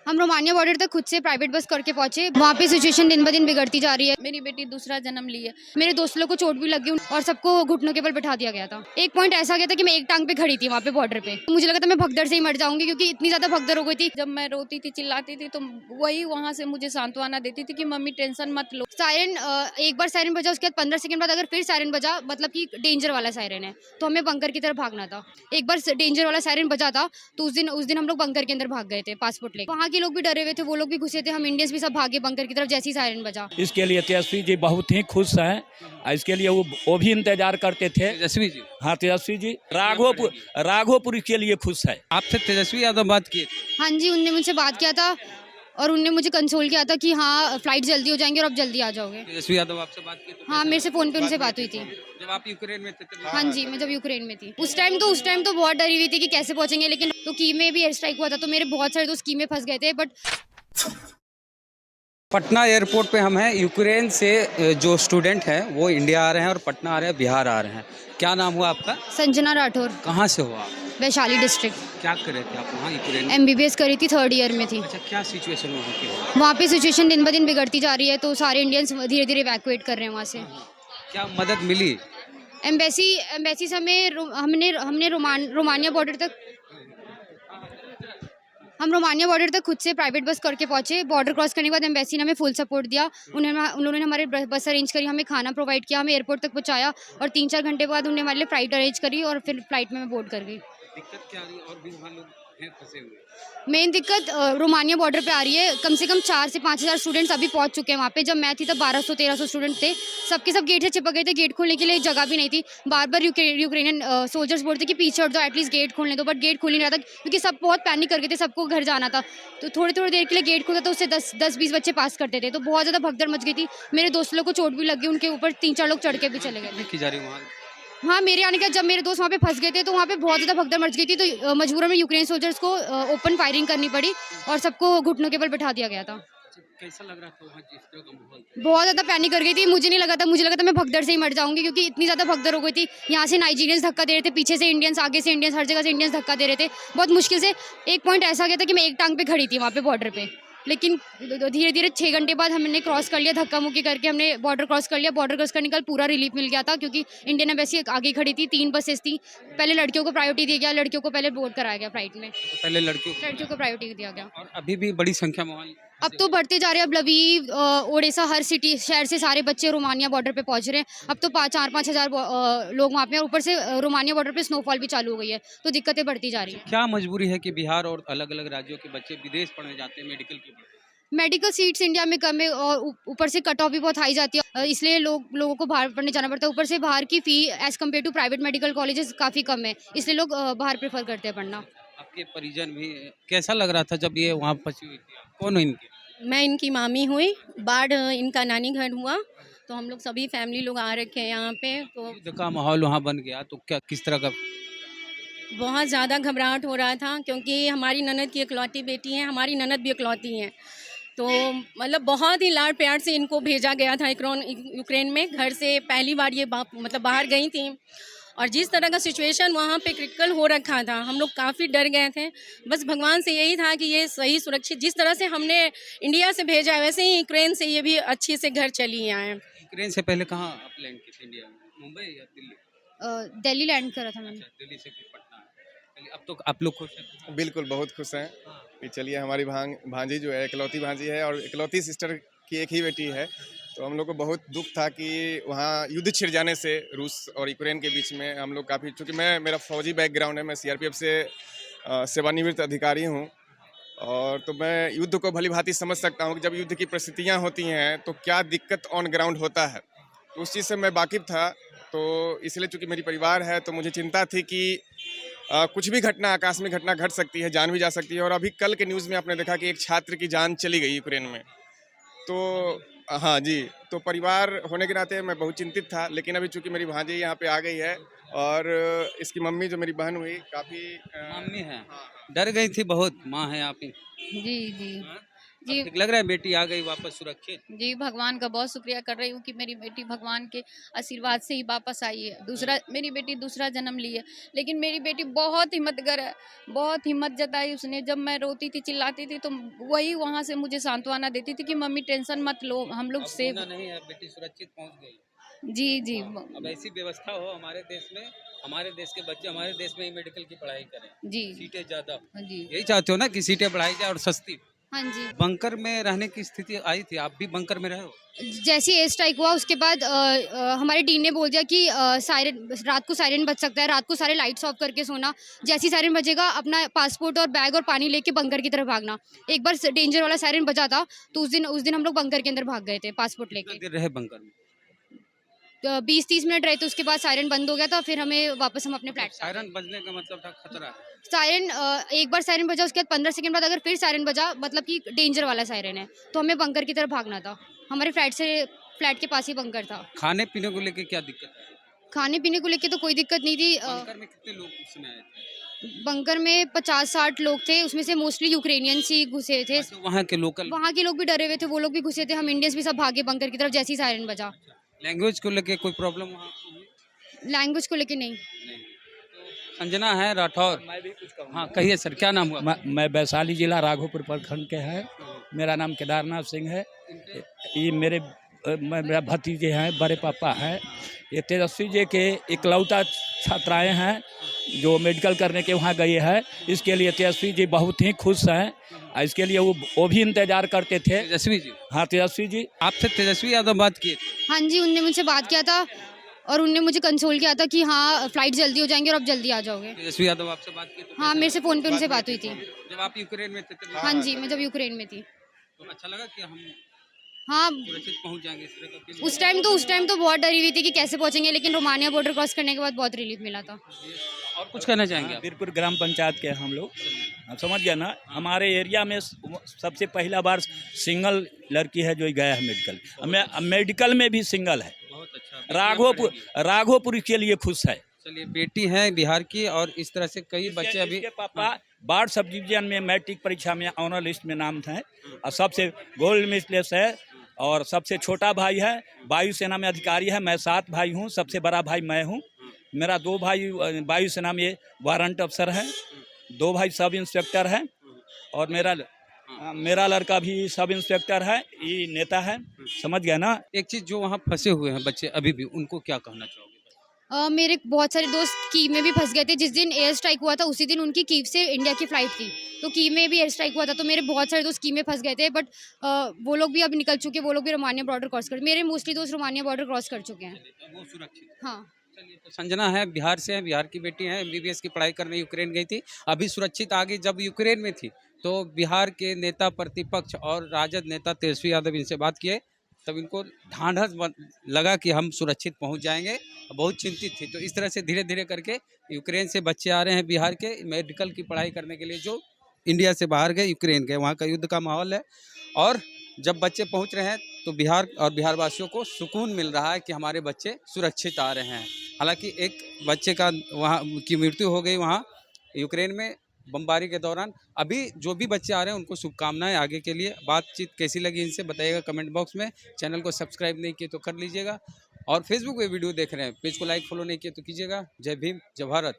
हम Romania border तक खुद से प्राइवेट बस करके पहुंचे। वहाँ पे सिचुएशन दिन ब दिन बिगड़ती जा रही है। मेरी बेटी दूसरा जन्म ली है। मेरे दोस्त लोग को चोट भी लगी और सबको घुटनों के बल बिठा दिया गया था। एक पॉइंट ऐसा गया था कि मैं एक टांग पे खड़ी थी वहाँ पे बॉर्डर पे। मुझे लगा था मैं भगदड़ से ही मर जाऊंगी क्योंकि इतनी ज्यादा भगदड़ हो गई थी। जब मैं रोती थी चिल्लाती थी तो वही वहाँ से मुझे सांत्वना देती थी कि मम्मी टेंशन मत लो। सायरन एक बार सायरन बजा, उसके बाद 15 सेकंड बाद अगर फिर सायरन बजा, मतलब कि डेंजर वाला सायरन है, तो हमें बंकर की तरफ भागना था। एक बार डेंजर वाला सायरन बजा था तो उस दिन हम लोग बंकर के अंदर भाग गए थे पासपोर्ट लेकर। वहाँ के लोग भी डरे हुए थे, वो लोग भी घुसे थे, हम इंडियंस भी सब भागे बंकर की तरफ जैसे ही सायरन बजा। इसके लिए तेजस्वी जी बहुत ही खुश हैं। इसके लिए वो भी इंतजार करते थे। तेजस्वी जी, हाँ, तेजस्वी जी राघोपुर के लिए खुश है। आपसे तेजस्वी यादव बात किए थे? हाँ जी, उनने मुझसे बात किया था और उनने मुझे कंसोल किया था कि हाँ फ्लाइट जल्दी हो जाएंगे और अब जल्दी आ जाओगे। तेजस्वी यादव आपसे बात की? हाँ, मेरे से फोन पे उनसे बात हुई थी। जब आप यूक्रेन में थे तब? हाँ जी, मैं जब यूक्रेन में थी उस टाइम तो बहुत डरी हुई थी कि कैसे पहुंचेंगे, लेकिन तो कीव में भी एयर स्ट्राइक हुआ था तो मेरे बहुत सारे दोस्त कीव में फंस गए थे। बट पटना एयरपोर्ट पे हम हैं। यूक्रेन से जो स्टूडेंट हैं वो इंडिया आ रहे हैं और पटना आ रहे हैं, बिहार आ रहे हैं। क्या नाम हुआ आपका? संजना राठौर, कहाँ से हो आप? वैशाली डिस्ट्रिक्ट। क्या कर रहे थे आप वहाँ यूक्रेन में? MBBS करी थी, 3rd ईयर में थी। अच्छा, क्या सिचुएशन वहाँ की? वहाँ पे सिचुएशन दिन ब दिन बिगड़ती जा रही है तो सारे इंडियंस धीरे धीरे इवैक्यूएट कर रहे हैं वहाँ से। क्या मदद मिली? एम्बेसी से हमने रोमानिया बॉर्डर तक खुद से प्राइवेट बस करके पहुंचे। बॉर्डर क्रॉस करने के बाद एम्बेसी ने हमें फुल सपोर्ट दिया। उन्होंने हमारे बस अरेंज करी, हमें खाना प्रोवाइड किया, हमें एयरपोर्ट तक पहुंचाया और 3-4 घंटे बाद उन्होंने हमारे लिए फ्लाइट अरेंज करी और फिर फ्लाइट में मैं बोर्ड कर गई। दिक्कत क्या आ रही है? और भी वहाँ लोग हैं फंसे हुए? मेन दिक्कत रोमानिया बॉर्डर पे आ रही है। कम से कम 4 से 5 हज़ार स्टूडेंट्स अभी पहुंच चुके हैं वहाँ पे। जब मैं थी तब 1200-1300 स्टूडेंट थे। सबके सब गेट से चिपक गए थे, गेट खोलने के लिए जगह भी नहीं थी। बार बार यूक्रेनियन सोल्जर्स बोलते कि पीछे हट जाओ, एटलीस्ट गेट खोलने दो, बट गेट खोल नहीं रहा था क्योंकि सब बहुत पैनिक कर गए थे, सबको घर जाना था। तो थोड़ी थोड़ी देर के लिए गेट खोलता तो उससे 10-20 बच्चे पास करते थे, तो बहुत ज़्यादा भगदड़ मच गई थी। मेरे दोस्त लोग को चोट भी लगी, उनके ऊपर 3-4 लोग चढ़ के भी चले गए थे। की जा रही वहाँ? हाँ, मेरे आने के बाद जब मेरे दोस्त वहाँ पे फंस गए थे तो वहाँ पे बहुत ज़्यादा भगदड़ मच गई थी, तो मजबूरन में यूक्रेन सोल्जर्स को ओपन फायरिंग करनी पड़ी और सबको घुटनों के बल बिठा दिया गया था। कैसा लग रहा था वहाँ जिस तरह का माहौल? बहुत ज़्यादा पैनिक कर गई थी। मुझे लगा था मैं भगदड़ से ही मर जाऊंगी क्योंकि इतनी ज़्यादा भगदड़ हो गई थी। यहाँ से नाइजीरियंस धक्का दे रहे थे, पीछे से इंडियंस, आगे से इंडियंस, हर जगह से इंडियंस धक्का दे रहे थे। बहुत मुश्किल से एक पॉइंट ऐसा गया था कि मैं एक टांग पे खड़ी थी वहाँ पे बॉर्डर पे, लेकिन धीरे धीरे 6 घंटे बाद हमने क्रॉस कर लिया, धक्का मुक्की करके हमने बॉर्डर क्रॉस कर लिया। बॉर्डर क्रॉस करने का पूरा रिलीफ मिल गया था क्योंकि इंडियन एम्बेसी आगे खड़ी थी, 3 बसेस थी। पहले लड़कियों को प्रायोरिटी दिया गया, लड़कियों को पहले बोर्ड कराया गया फ्लाइट में, तो पहले लड़कियों को प्रायोरिटी दिया गया। और अभी भी बड़ी संख्या में वहाँ? अब तो बढ़ते जा रहे हैं। अब लवीव, ओडेसा, हर सिटी शहर से सारे बच्चे रोमानिया बॉर्डर पे पहुंच रहे हैं। अब तो 4-5 हज़ार लोग वहाँ पे हैं। ऊपर से रोमानिया बॉर्डर पे स्नोफॉल भी चालू हो गई है तो दिक्कतें बढ़ती जा रही हैं। क्या मजबूरी है कि बिहार और अलग अलग राज्यों के बच्चे विदेश पढ़ने जाते हैं मेडिकल के लिए? मेडिकल सीट्स इंडिया में कम है और ऊपर से कट ऑफ भी बहुत हाई जाती है, इसलिए लोगों को बाहर पढ़ने जाना पड़ता है। ऊपर से बाहर की fee as compare to private medical colleges काफ़ी कम है, इसलिए लोग बाहर प्रेफर करते हैं पढ़ना। आपके परिजन भी कैसा लग रहा था जब ये वहाँ फंसी हुई थी? कौन है इनके? मैं इनकी मामी हुई। बाढ़ इनका नानी घर हुआ तो हम लोग सभी फैमिली लोग आ रखे हैं यहाँ पे। तो युद्ध का माहौल वहाँ बन गया तो क्या किस तरह का? बहुत ज़्यादा घबराहट हो रहा था क्योंकि हमारी ननद की इकलौती बेटी है, हमारी ननद भी इकलौती हैं। तो मतलब बहुत ही लाड प्यार से इनको भेजा गया था यूक्रेन में। घर से पहली बार ये मतलब बाहर गई थी और जिस तरह का सिचुएशन वहाँ पे क्रिटिकल हो रखा था, हम लोग काफ़ी डर गए थे। बस भगवान से यही था कि ये सही सुरक्षित, जिस तरह से हमने इंडिया से भेजा है वैसे ही यूक्रेन से ये भी अच्छे से घर चली आए। यूक्रेन से पहले कहाँ आप लैंड किए थे? इंडिया में? मुंबई या दिल्ली? दिल्ली लैंड करा था मैंने। अच्छा, दिल्ली से फिर पटना। चलिए, अब तो आप लोग खुश हैं? बिल्कुल, बहुत खुश हैं कि चलिए हमारी भांजी जो है इकलौती भांजी है और इकलौती सिस्टर की एक ही बेटी है। तो हम लोग को बहुत दुख था कि वहाँ युद्ध छिड़ जाने से रूस और यूक्रेन के बीच में हम लोग काफ़ी, चूँकि मेरा फौजी बैकग्राउंड है, मैं CRPF से सेवानिवृत्त अधिकारी हूँ और तो मैं युद्ध को भली भांति समझ सकता हूँ कि जब युद्ध की परिस्थितियाँ होती हैं तो क्या दिक्कत ऑन ग्राउंड होता है। तो उस चीज़ से मैं वाकिफ़ था, तो इसलिए चूँकि मेरी परिवार है तो मुझे चिंता थी कि कुछ भी घटना, आकस्मिक घटना घट सकती है, जान भी जा सकती है। और अभी कल के न्यूज़ में आपने देखा कि एक छात्र की जान चली गई यूक्रेन में। तो हाँ जी, तो परिवार होने के नाते मैं बहुत चिंतित था, लेकिन अभी चूँकि मेरी भांजी यहाँ पे आ गई है और इसकी मम्मी जो मेरी बहन हुई काफ़ी मम्मी है, डर गई थी बहुत। माँ है आप ही? जी जी जी ठीक लग रहा है बेटी आ गई वापस सुरक्षित? जी भगवान का बहुत शुक्रिया कर रही हूँ कि मेरी बेटी भगवान के आशीर्वाद से ही वापस आई है। मेरी बेटी दूसरा जन्म ली है, लेकिन मेरी बेटी बहुत हिम्मतगर है, बहुत हिम्मत जताई उसने। जब मैं रोती थी चिल्लाती थी तो वही वहाँ से मुझे सांत्वना देती थी कि मम्मी टेंशन मत लो, हम लोग अब सेफ। होना नहीं है, बेटी सुरक्षित पहुंच गई। जी जी अब ऐसी व्यवस्था हो हमारे देश में, हमारे देश के बच्चे हमारे देश में ही मेडिकल की पढ़ाई करें, जी सीटें ज्यादा। जी यही चाहते हो ना कि सीटें बढ़ाई जाए और सस्ती। हाँ जी। बंकर में रहने की स्थिति आई थी, आप भी बंकर में रहे हो? जैसे एयर स्ट्राइक हुआ उसके बाद हमारे डीन ने बोल दिया कि सायरन रात को सायरन बज सकता है, रात को सारे लाइट्स ऑफ करके सोना। जैसे ही सायरन बजेगा अपना पासपोर्ट और बैग और पानी लेके बंकर की तरफ भागना। एक बार डेंजर वाला सायरन बजा था तो उस दिन हम लोग बंकर के अंदर भाग गए थे पासपोर्ट कितना लेके। देर रहे बंकर में? 20-30 मिनट रहे, तो उसके बाद सायरन बंद हो गया था, फिर हमें वापस हम अपने फ्लैट। सायरन बजने का मतलब था खतरा है। सायरन एक बार सायरन बजा, उसके बाद 15 सेकंड बाद अगर फिर सायरन बजा मतलब कि डेंजर वाला सायरन है, तो हमें बंकर की तरफ भागना था। हमारे फ्लैट के पास ही बंकर था। खाने पीने को लेके क्या दिक्कत है? खाने पीने को लेके तो कोई दिक्कत नहीं थी। बंकर में कितने लोग उस समय आए थे? बंकर में 50-60 लोग थे, उसमें से मोस्टली यूक्रेनियंस ही घुसे थे। तो वहाँ के लोकल वहाँ के लोग भी डरे हुए थे, वो लोग भी घुसे थे। हम इंडियंस भी सब भागे बंकर की तरफ जैसे ही सायरन बजा। लैंग्वेज को लेके कोई प्रॉब्लम वहाँ हुई? लैंग्वेज को लेके नहीं। नहीं। तो संजना है राठौर। मैं भी कुछ कहूँगा। हाँ कहिए सर, क्या नाम हुआ? मैं वैशाली जिला राघोपुर प्रखंड के हैं। मेरा नाम केदारनाथ सिंह है। ये मेरा भतीजे हैं, बड़े पापा हैं। ये तेजस्वी जी के इकलौता छात्राएं हैं जो मेडिकल करने के वहाँ गए हैं। इसके लिए तेजस्वी जी बहुत ही खुश हैं। इसके लिए वो भी इंतजार करते थे। तेजस्वी जी? हाँ तेजस्वी जी। आपसे तेजस्वी यादव बात किए थे? हाँ जी, उनने मुझसे बात किया था और उनने मुझे कंसोल किया था कि हाँ फ्लाइट जल्दी हो जाएंगे और अब जल्दी आ जाओगे। तेजस्वी यादव आपसे बात की? हाँ, मेरे से फ़ोन पे उनसे बात हुई थी। जब आप यूक्रेन में थे तब? हाँ जी, मैं जब यूक्रेन में थी। तो अच्छा लगा कि हम हाँ, सुरक्षित पहुंच जाएंगे इस तरह का फील? उस टाइम तो बहुत डरी हुई थी कि कैसे पहुंचेंगे, लेकिन रोमानिया बॉर्डर क्रॉस करने के बाद बहुत रिलीफ मिला था। और कुछ कहना चाहेंगे आप? वीरपुर ग्राम पंचायत के हम लोग, आप समझ गए ना। हमारे एरिया में सबसे पहला बार सिंगल लड़की है जो गया है मेडिकल। मेडिकल में भी सिंगल है। बहुत अच्छा। राघोपुर के लिए खुश है। चलिए, बेटी है बिहार की और इस तरह से कई बच्चे अभी। इसके पापा बाढ़ सब डिवीजन में मैट्रिक परीक्षा में ऑनर लिस्ट में नाम थे और सबसे गोल्ड मेडलिस्ट है। और सबसे छोटा भाई है, वायुसेना में अधिकारी है। मैं 7 भाई हूँ, सबसे बड़ा भाई मैं हूँ। मेरा 2 भाई वायुसेना में वारंट अफसर है, 2 भाई सब इंस्पेक्टर है और मेरा लड़का भी सब इंस्पेक्टर है। ये नेता है, समझ गए ना। एक चीज, जो वहाँ फंसे हुए हैं बच्चे अभी भी, उनको क्या कहना चाहोगे? मेरे बहुत सारे दोस्त कीव में भी फंस गए थे। जिस दिन एयर स्ट्राइक हुआ था उसी दिन उनकी कीव से इंडिया की फ़्लाइट थी, तो कीव में भी एयर स्ट्राइक हुआ था। तो मेरे बहुत सारे दोस्त कीव में फंस गए थे, बट वो लोग भी अब निकल चुके, वो लोग भी रोमानिया बॉर्डर क्रॉस कर, मेरे मोस्टली दोस्त रोमानिया बॉर्डर क्रॉस कर चुके हैं। वो सुरक्षित? हाँ। चलिए, तो संजना है, बिहार से है, बिहार की बेटी है, MBBS की पढ़ाई करने यूक्रेन गई थी, अभी सुरक्षित आ गई। जब यूक्रेन में थी तो बिहार के नेता प्रतिपक्ष और राजद नेता तेजस्वी यादव इनसे बात किए, तब इनको ढांढस लगा कि हम सुरक्षित पहुंच जाएंगे। बहुत चिंतित थी। तो इस तरह से धीरे धीरे करके यूक्रेन से बच्चे आ रहे हैं बिहार के मेडिकल की पढ़ाई करने के लिए, जो इंडिया से बाहर गए, यूक्रेन गए। वहाँ का युद्ध का माहौल है और जब बच्चे पहुँच रहे हैं तो बिहार और बिहार वासियों को सुकून मिल रहा है कि हमारे बच्चे सुरक्षित आ रहे हैं। हालांकि एक बच्चे का वहाँ की मृत्यु हो गई वहाँ यूक्रेन में बमबारी के दौरान। अभी जो भी बच्चे आ रहे हैं उनको शुभकामनाएं आगे के लिए। बातचीत कैसी लगी इनसे बताइएगा कमेंट बॉक्स में। चैनल को सब्सक्राइब नहीं किए तो कर लीजिएगा और फेसबुक पे वीडियो देख रहे हैं, पेज को लाइक फॉलो नहीं किए तो कीजिएगा। जय भीम, जय भारत।